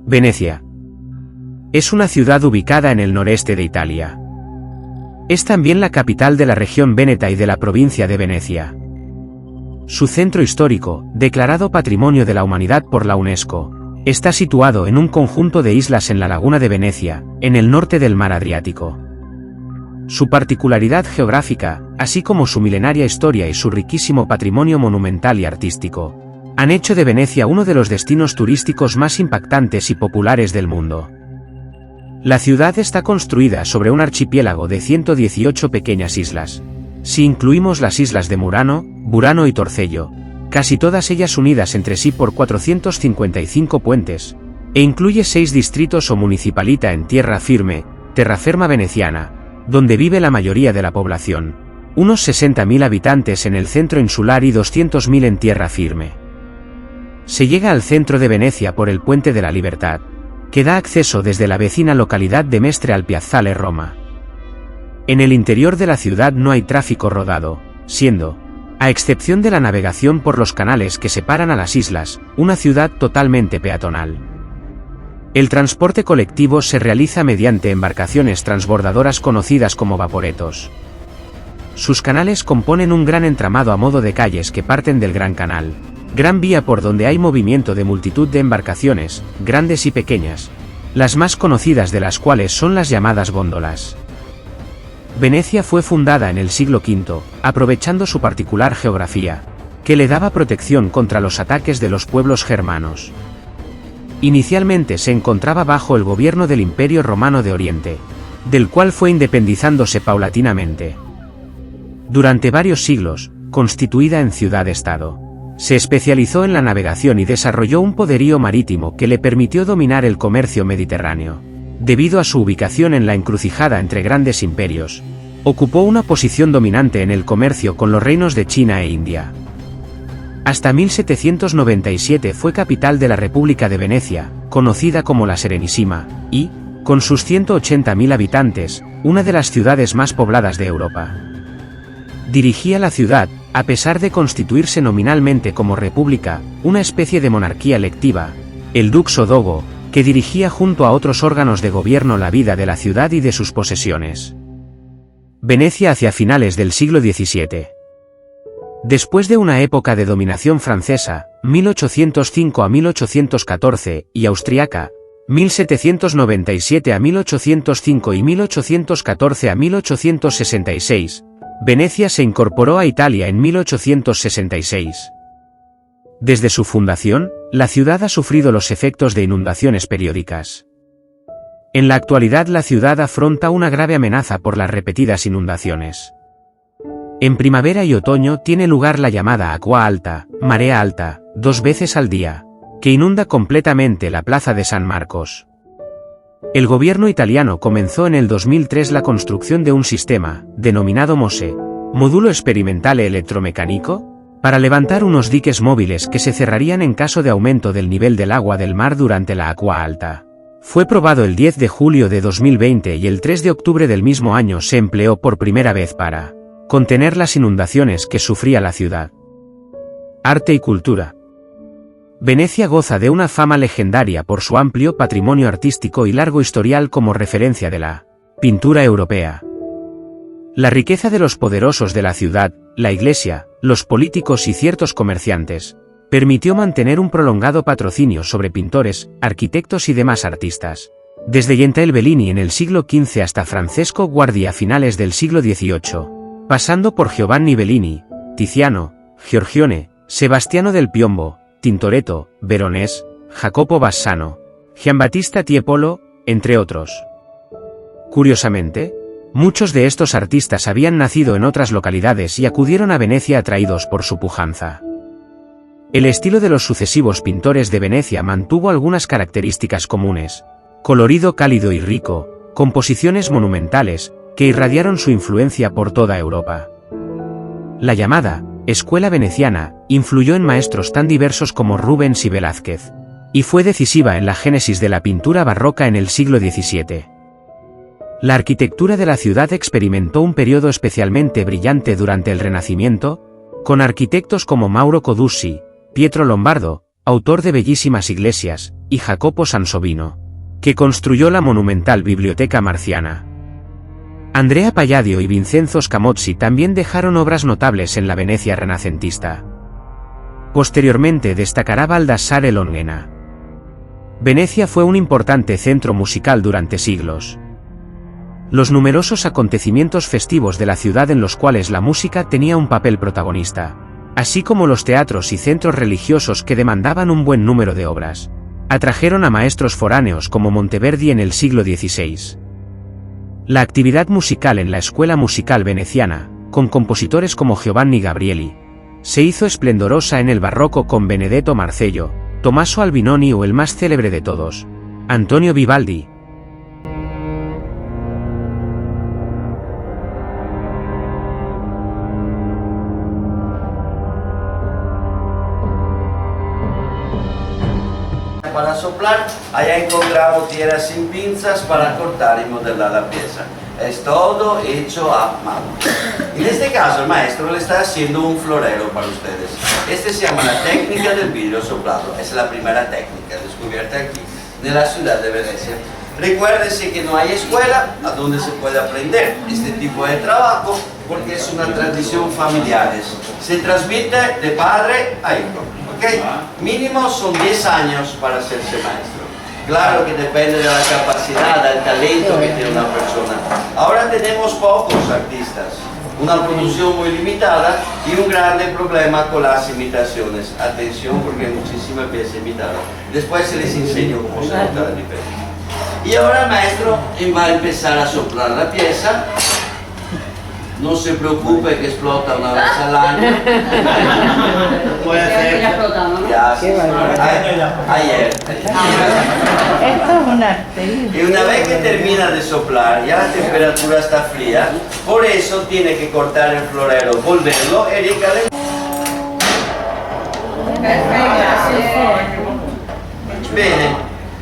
Venecia. Es una ciudad ubicada en el noreste de Italia. Es también la capital de la región veneta y de la provincia de Venecia. Su centro histórico, declarado Patrimonio de la Humanidad por la UNESCO, está situado en un conjunto de islas en la laguna de Venecia, en el norte del mar Adriático. Su particularidad geográfica, así como su milenaria historia y su riquísimo patrimonio monumental y artístico, han hecho de Venecia uno de los destinos turísticos más impactantes y populares del mundo. La ciudad está construida sobre un archipiélago de 118 pequeñas islas. Si incluimos las islas de Murano, Burano y Torcello, casi todas ellas unidas entre sí por 455 puentes, e incluye 6 distritos o municipalita en tierra firme, terraferma veneciana, donde vive la mayoría de la población, unos 60.000 habitantes en el centro insular y 200.000 en tierra firme. Se llega al centro de Venecia por el Puente de la Libertad, que da acceso desde la vecina localidad de Mestre al Piazzale Roma. En el interior de la ciudad no hay tráfico rodado, siendo, a excepción de la navegación por los canales que separan a las islas, una ciudad totalmente peatonal. El transporte colectivo se realiza mediante embarcaciones transbordadoras conocidas como vaporetos. Sus canales componen un gran entramado a modo de calles que parten del Gran Canal, gran vía por donde hay movimiento de multitud de embarcaciones, grandes y pequeñas, las más conocidas de las cuales son las llamadas góndolas. Venecia fue fundada en el siglo V, aprovechando su particular geografía, que le daba protección contra los ataques de los pueblos germanos. Inicialmente se encontraba bajo el gobierno del Imperio Romano de Oriente, del cual fue independizándose paulatinamente. Durante varios siglos, constituida en ciudad-estado, se especializó en la navegación y desarrolló un poderío marítimo que le permitió dominar el comercio mediterráneo. Debido a su ubicación en la encrucijada entre grandes imperios, ocupó una posición dominante en el comercio con los reinos de China e India. Hasta 1797 fue capital de la República de Venecia, conocida como la Serenísima, y, con sus 180.000 habitantes, una de las ciudades más pobladas de Europa. Dirigía la ciudad, a pesar de constituirse nominalmente como república, una especie de monarquía electiva, el Dux o Dogo, que dirigía junto a otros órganos de gobierno la vida de la ciudad y de sus posesiones. Venecia hacia finales del siglo XVII. Después de una época de dominación francesa, 1805 a 1814, y austriaca, 1797 a 1805 y 1814 a 1866, Venecia se incorporó a Italia en 1866. Desde su fundación, la ciudad ha sufrido los efectos de inundaciones periódicas. En la actualidad la ciudad afronta una grave amenaza por las repetidas inundaciones. En primavera y otoño tiene lugar la llamada Acqua Alta, marea alta, 2 veces al día, que inunda completamente la plaza de San Marcos. El gobierno italiano comenzó en el 2003 la construcción de un sistema, denominado MOSE, Módulo Experimentale Electromecánico, para levantar unos diques móviles que se cerrarían en caso de aumento del nivel del agua del mar durante la Acqua Alta. Fue probado el 10 de julio de 2020 y el 3 de octubre del mismo año se empleó por primera vez para contener las inundaciones que sufría la ciudad. Arte y cultura. Venecia goza de una fama legendaria por su amplio patrimonio artístico y largo historial como referencia de la pintura europea. La riqueza de los poderosos de la ciudad, la iglesia, los políticos y ciertos comerciantes, permitió mantener un prolongado patrocinio sobre pintores, arquitectos y demás artistas. Desde Gentile Bellini en el siglo XV hasta Francesco Guardi a finales del siglo XVIII, pasando por Giovanni Bellini, Tiziano, Giorgione, Sebastiano del Piombo, Tintoretto, Veronés, Jacopo Bassano, Giambattista Tiepolo, entre otros. Curiosamente, muchos de estos artistas habían nacido en otras localidades y acudieron a Venecia atraídos por su pujanza. El estilo de los sucesivos pintores de Venecia mantuvo algunas características comunes: colorido cálido y rico, composiciones monumentales, que irradiaron su influencia por toda Europa. La llamada Escuela Veneciana influyó en maestros tan diversos como Rubens y Velázquez, y fue decisiva en la génesis de la pintura barroca en el siglo XVII. La arquitectura de la ciudad experimentó un periodo especialmente brillante durante el Renacimiento, con arquitectos como Mauro Coduzzi, Pietro Lombardo, autor de bellísimas iglesias, y Jacopo Sansovino, que construyó la monumental Biblioteca Marciana. Andrea Palladio y Vincenzo Scamozzi también dejaron obras notables en la Venecia renacentista. Posteriormente destacará Baldassare Longhena. Venecia fue un importante centro musical durante siglos. Los numerosos acontecimientos festivos de la ciudad en los cuales la música tenía un papel protagonista, así como los teatros y centros religiosos que demandaban un buen número de obras, atrajeron a maestros foráneos como Monteverdi en el siglo XVI. La actividad musical en la escuela musical veneciana, con compositores como Giovanni Gabrieli, se hizo esplendorosa en el barroco con Benedetto Marcello, Tommaso Albinoni o el más célebre de todos, Antonio Vivaldi. Para soplar, allá encontramos tierras sin pinzas para cortar y modelar la pieza. Es todo hecho a mano. En este caso, el maestro le está haciendo un florero para ustedes. Este se llama la técnica del vidrio soplado. Es la primera técnica descubierta aquí, en la ciudad de Venecia. Recuérdense que no hay escuela a donde se puede aprender este tipo de trabajo porque es una tradición familiar. Se transmite de padre a hijo. ¿Okay? Mínimo son 10 años para hacerse maestro. Claro que depende de la capacidad, del talento que tiene una persona. Ahora tenemos pocos artistas, una producción muy limitada y un grande problema con las imitaciones. Atención porque hay muchísima pieza imitada. Después se les enseño cómo se nota la diferencia. Y ahora el maestro va a empezar a soplar la pieza. No se preocupe que explota una vez al año. Puede ser. Ya explotó, ¿no? Ya, sí, ayer. Esto es un arte. Y una vez que termina de soplar, ya la temperatura está fría, por eso tiene que cortar el florero, volverlo y recalentar. Bene,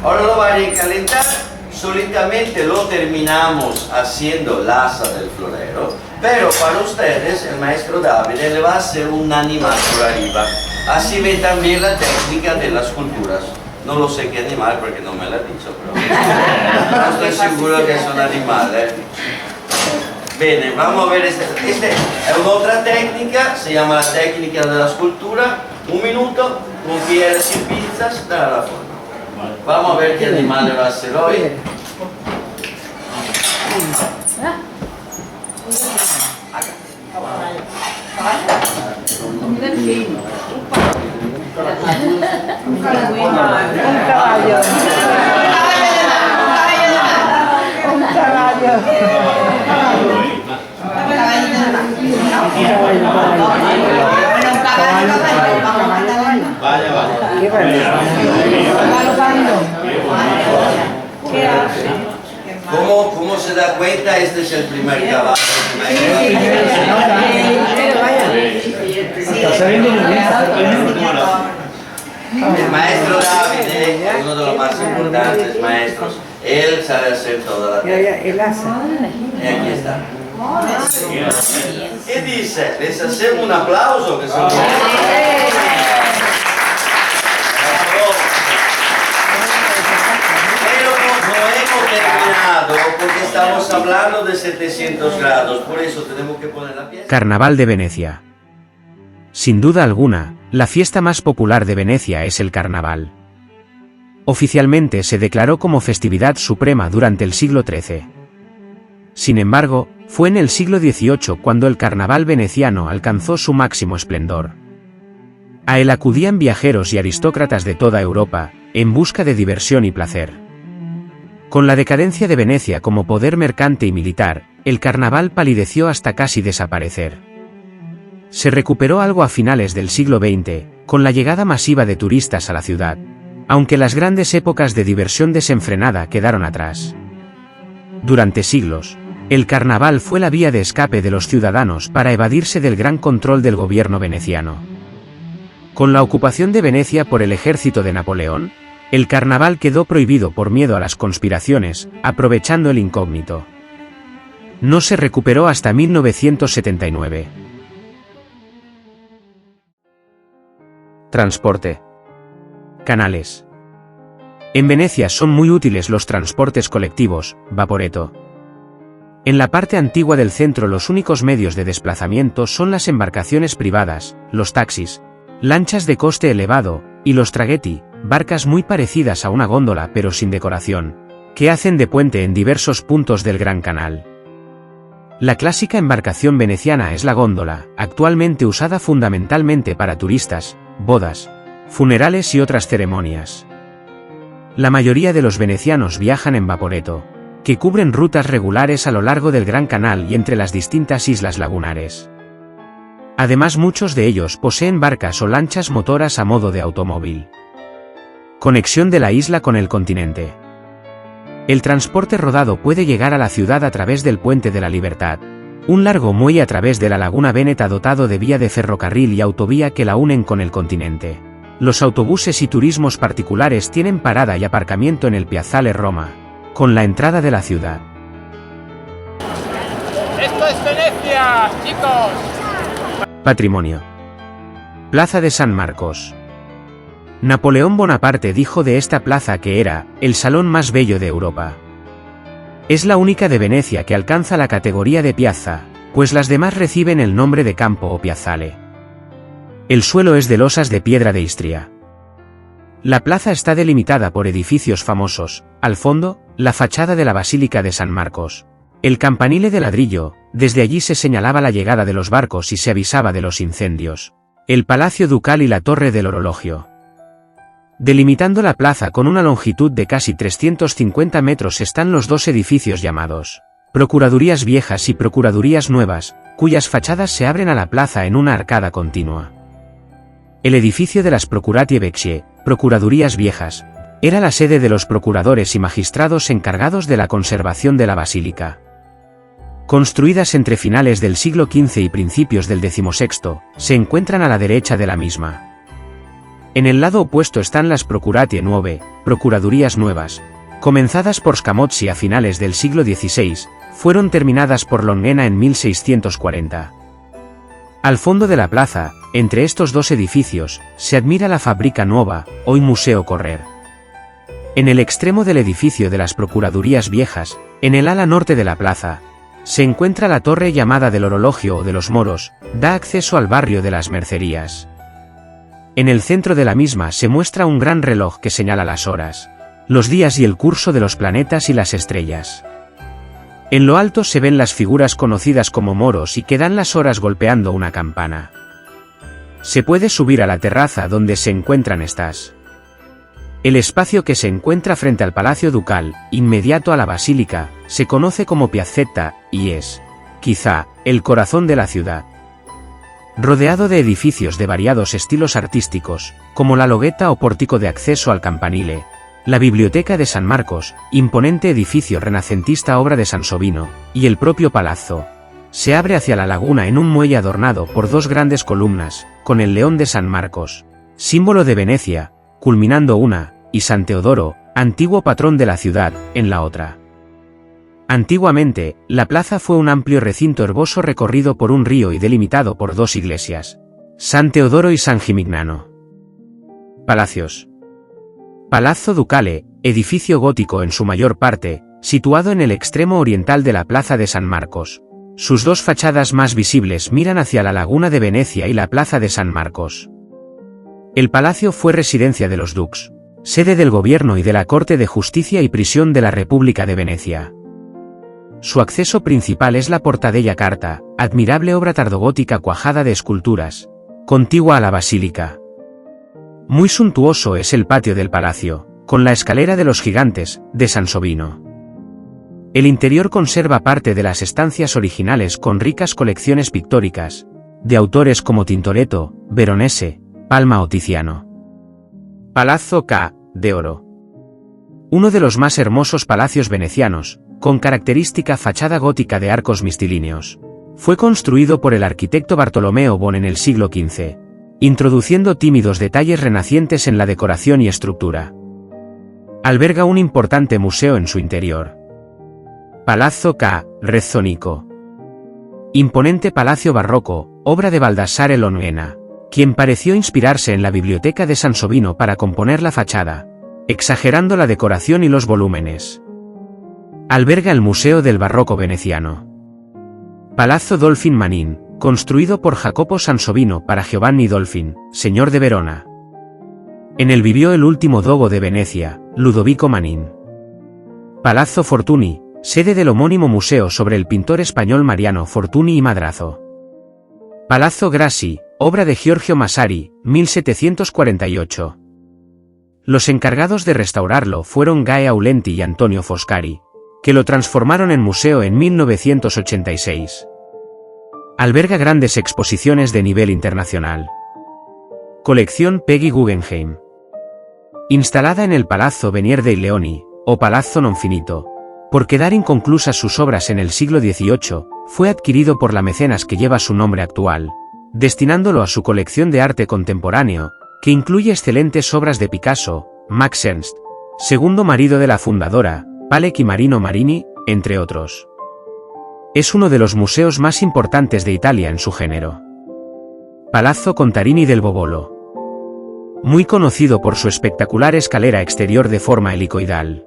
ahora lo va a recalentar. Solitamente lo terminamos haciendo la asa del florero, pero para ustedes el maestro Davide le va a hacer un animal por arriba. Así ven también la técnica de las esculturas. No lo sé qué animal porque no me lo ha dicho, pero no estoy seguro que es un animal. Bene, vamos a ver esta es otra técnica, se llama la técnica de la escultura. Un minuto, con piedras y pinzas, dará la forma. Vamos a ver qué animal le va a hacer hoy. Un caballo. Un caballo. ¿Cómo se da cuenta? Este es el primer caballo. El maestro Davide, uno de los más importantes maestros, él sabe hacer toda la técnica. El asa. Y aquí está. ¿Qué dice? Les hacemos un aplauso que son porque estamos hablando de 700 grados, por eso tenemos que poner la pieza. Carnaval de Venecia. Sin duda alguna, la fiesta más popular de Venecia es el carnaval. Oficialmente se declaró como festividad suprema durante el siglo XIII. Sin embargo, fue en el siglo XVIII cuando el carnaval veneciano alcanzó su máximo esplendor. A él acudían viajeros y aristócratas de toda Europa, en busca de diversión y placer. Con la decadencia de Venecia como poder mercante y militar, el carnaval palideció hasta casi desaparecer. Se recuperó algo a finales del siglo XX, con la llegada masiva de turistas a la ciudad, aunque las grandes épocas de diversión desenfrenada quedaron atrás. Durante siglos, el carnaval fue la vía de escape de los ciudadanos para evadirse del gran control del gobierno veneciano. Con la ocupación de Venecia por el ejército de Napoleón, el carnaval quedó prohibido por miedo a las conspiraciones, aprovechando el incógnito. No se recuperó hasta 1979. Transporte. Canales. En Venecia son muy útiles los transportes colectivos, Vaporetto. En la parte antigua del centro los únicos medios de desplazamiento son las embarcaciones privadas, los taxis, lanchas de coste elevado, y los traghetti, barcas muy parecidas a una góndola pero sin decoración, que hacen de puente en diversos puntos del Gran Canal. La clásica embarcación veneciana es la góndola, actualmente usada fundamentalmente para turistas, bodas, funerales y otras ceremonias. La mayoría de los venecianos viajan en Vaporetto, que cubren rutas regulares a lo largo del Gran Canal y entre las distintas islas lagunares. Además, muchos de ellos poseen barcas o lanchas motoras a modo de automóvil. Conexión de la isla con el continente. El transporte rodado puede llegar a la ciudad a través del Puente de la Libertad, un largo muelle a través de la laguna Veneta dotado de vía de ferrocarril y autovía que la unen con el continente. Los autobuses y turismos particulares tienen parada y aparcamiento en el Piazzale Roma, con la entrada de la ciudad. ¡Esto es Venecia, chicos! Patrimonio. Plaza de San Marcos. Napoleón Bonaparte dijo de esta plaza que era el salón más bello de Europa. Es la única de Venecia que alcanza la categoría de piazza, pues las demás reciben el nombre de campo o piazzale. El suelo es de losas de piedra de Istria. La plaza está delimitada por edificios famosos, al fondo, la fachada de la Basílica de San Marcos. El campanile de ladrillo, desde allí se señalaba la llegada de los barcos y se avisaba de los incendios. El Palacio Ducal y la Torre del Orologio. Delimitando la plaza con una longitud de casi 350 metros están los dos edificios llamados Procuradurías Viejas y Procuradurías Nuevas, cuyas fachadas se abren a la plaza en una arcada continua. El edificio de las Procuratie Vecchie, Procuradurías Viejas, era la sede de los procuradores y magistrados encargados de la conservación de la basílica. Construidas entre finales del siglo XV y principios del XVI, se encuentran a la derecha de la misma. En el lado opuesto están las Procuratie Nuove, Procuradurías Nuevas, comenzadas por Scamozzi a finales del siglo XVI, fueron terminadas por Longena en 1640. Al fondo de la plaza, entre estos dos edificios, se admira la Fabbrica Nuova, hoy Museo Correr. En el extremo del edificio de las Procuradurías Viejas, en el ala norte de la plaza, se encuentra la torre llamada del Orologio o de los Moros, da acceso al barrio de las Mercerías. En el centro de la misma se muestra un gran reloj que señala las horas, los días y el curso de los planetas y las estrellas. En lo alto se ven las figuras conocidas como moros y que dan las horas golpeando una campana. Se puede subir a la terraza donde se encuentran estas. El espacio que se encuentra frente al Palacio Ducal, inmediato a la Basílica, se conoce como Piazzetta, y es, quizá, el corazón de la ciudad. Rodeado de edificios de variados estilos artísticos, como la logueta o pórtico de acceso al campanile, la Biblioteca de San Marcos, imponente edificio renacentista obra de Sansovino, y el propio palazzo, se abre hacia la laguna en un muelle adornado por dos grandes columnas, con el león de San Marcos, símbolo de Venecia, culminando una, y San Teodoro, antiguo patrón de la ciudad, en la otra. Antiguamente, la plaza fue un amplio recinto herboso recorrido por un río y delimitado por dos iglesias, San Teodoro y San Gimignano. Palacios. Palazzo Ducale, edificio gótico en su mayor parte, situado en el extremo oriental de la plaza de San Marcos. Sus dos fachadas más visibles miran hacia la laguna de Venecia y la plaza de San Marcos. El palacio fue residencia de los dux, sede del gobierno y de la Corte de Justicia y Prisión de la República de Venecia. Su acceso principal es la Portadella Carta, admirable obra tardogótica cuajada de esculturas, contigua a la basílica. Muy suntuoso es el patio del palacio, con la escalera de los gigantes, de Sansovino. El interior conserva parte de las estancias originales con ricas colecciones pictóricas, de autores como Tintoretto, Veronese, Palma o Tiziano. Palazzo Ca' d'Oro. Uno de los más hermosos palacios venecianos, con característica fachada gótica de arcos mistilíneos. Fue construido por el arquitecto Bartolomeo Bon en el siglo XV, introduciendo tímidos detalles renacientes en la decoración y estructura. Alberga un importante museo en su interior. Palazzo Ca' Rezzonico. Imponente palacio barroco, obra de Baldassare Longena, quien pareció inspirarse en la biblioteca de Sansovino para componer la fachada. exagerando la decoración y los volúmenes. Alberga el Museo del Barroco veneciano. Palazzo Dolfin Manin, construido por Jacopo Sansovino para Giovanni Dolfin, señor de Verona. En él vivió el último dogo de Venecia, Ludovico Manin. Palazzo Fortuny, sede del homónimo museo sobre el pintor español Mariano Fortuny y Madrazo. Palazzo Grassi, obra de Giorgio Massari, 1748. Los encargados de restaurarlo fueron Gae Aulenti y Antonio Foscari, que lo transformaron en museo en 1986. Alberga grandes exposiciones de nivel internacional. Colección Peggy Guggenheim. Instalada en el Palazzo Venier dei Leoni, o Palazzo Non Finito, por quedar inconclusas sus obras en el siglo XVIII, fue adquirido por la mecenas que lleva su nombre actual, destinándolo a su colección de arte contemporáneo, que incluye excelentes obras de Picasso, Max Ernst, segundo marido de la fundadora, Palek y Marino Marini, entre otros. Es uno de los museos más importantes de Italia en su género. Palazzo Contarini del Bobolo. Muy conocido por su espectacular escalera exterior de forma helicoidal.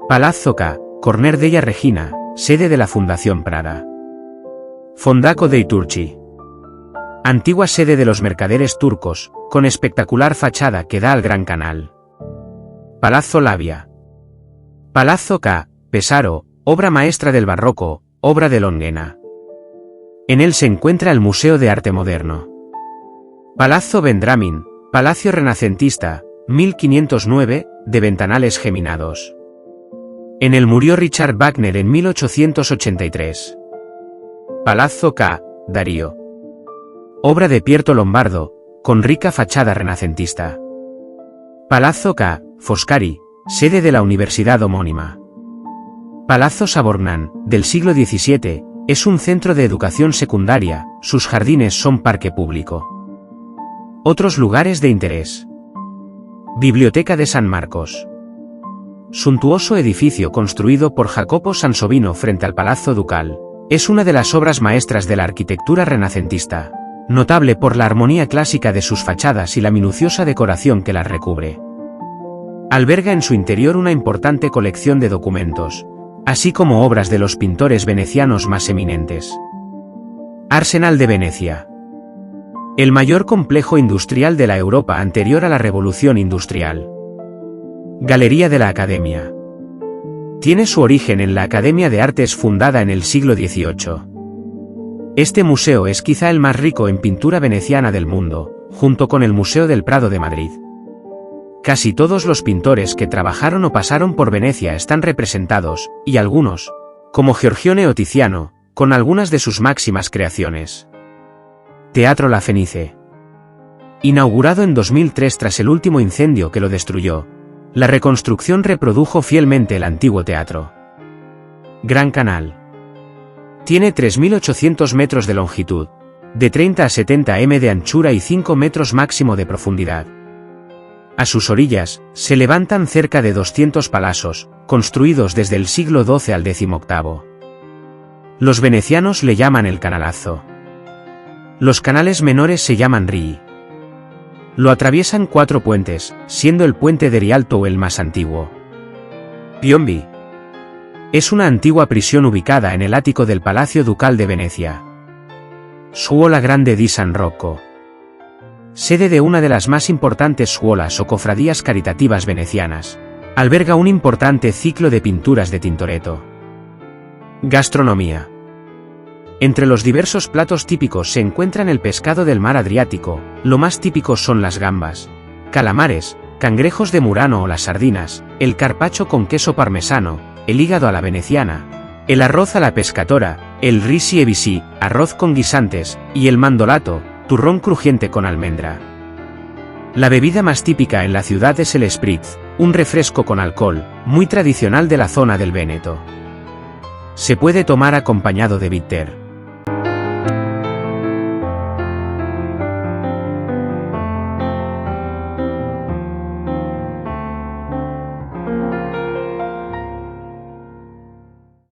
Palazzo Ca, Corner della Regina, sede de la Fundación Prada. Fondaco dei Turchi. Antigua sede de los mercaderes turcos, con espectacular fachada que da al Gran Canal. Palazzo Labia. Palazzo Ca, Pesaro, obra maestra del barroco, obra de Longhena. En él se encuentra el Museo de Arte Moderno. Palazzo Vendramin, palacio renacentista, 1509, de ventanales geminados. En él murió Richard Wagner en 1883. Palazzo Ca, Darío. Obra de Pietro Lombardo, con rica fachada renacentista. Palazzo Ca, Foscari, sede de la universidad homónima. Palazzo Savorgnan, del siglo XVII, es un centro de educación secundaria, sus jardines son parque público. Otros lugares de interés. Biblioteca de San Marcos. Suntuoso edificio construido por Jacopo Sansovino frente al Palazzo Ducal, es una de las obras maestras de la arquitectura renacentista, notable por la armonía clásica de sus fachadas y la minuciosa decoración que las recubre. Alberga en su interior una importante colección de documentos, así como obras de los pintores venecianos más eminentes. Arsenal de Venecia. El mayor complejo industrial de la Europa anterior a la Revolución Industrial. Galería de la Academia. Tiene su origen en la Academia de Artes fundada en el siglo XVIII. Este museo es quizá el más rico en pintura veneciana del mundo, junto con el Museo del Prado de Madrid. Casi todos los pintores que trabajaron o pasaron por Venecia están representados, y algunos, como Giorgione o Tiziano, con algunas de sus máximas creaciones. Teatro La Fenice. Inaugurado en 2003 tras el último incendio que lo destruyó, la reconstrucción reprodujo fielmente el antiguo teatro. Gran Canal. Tiene 3.800 metros de longitud, de 30 a 70 m de anchura y 5 metros máximo de profundidad. A sus orillas, se levantan cerca de 200 palasos, construidos desde el siglo XII al XVIII. Los venecianos le llaman el Canalazzo. Los canales menores se llaman rii. Lo atraviesan 4 puentes, siendo el puente de Rialto el más antiguo. Piombi. Es una antigua prisión ubicada en el ático del Palacio Ducal de Venecia. Scuola Grande di San Rocco. Sede de una de las más importantes scuolas o cofradías caritativas venecianas, alberga un importante ciclo de pinturas de Tintoretto. Gastronomía. Entre los diversos platos típicos se encuentran el pescado del mar Adriático, lo más típico son las gambas, calamares, cangrejos de Murano o las sardinas, el carpaccio con queso parmesano, el hígado a la veneciana, el arroz a la pescatora, el risi e bisi, arroz con guisantes, y el mandolato, turrón crujiente con almendra. La bebida más típica en la ciudad es el spritz, un refresco con alcohol, muy tradicional de la zona del Véneto. Se puede tomar acompañado de bitter.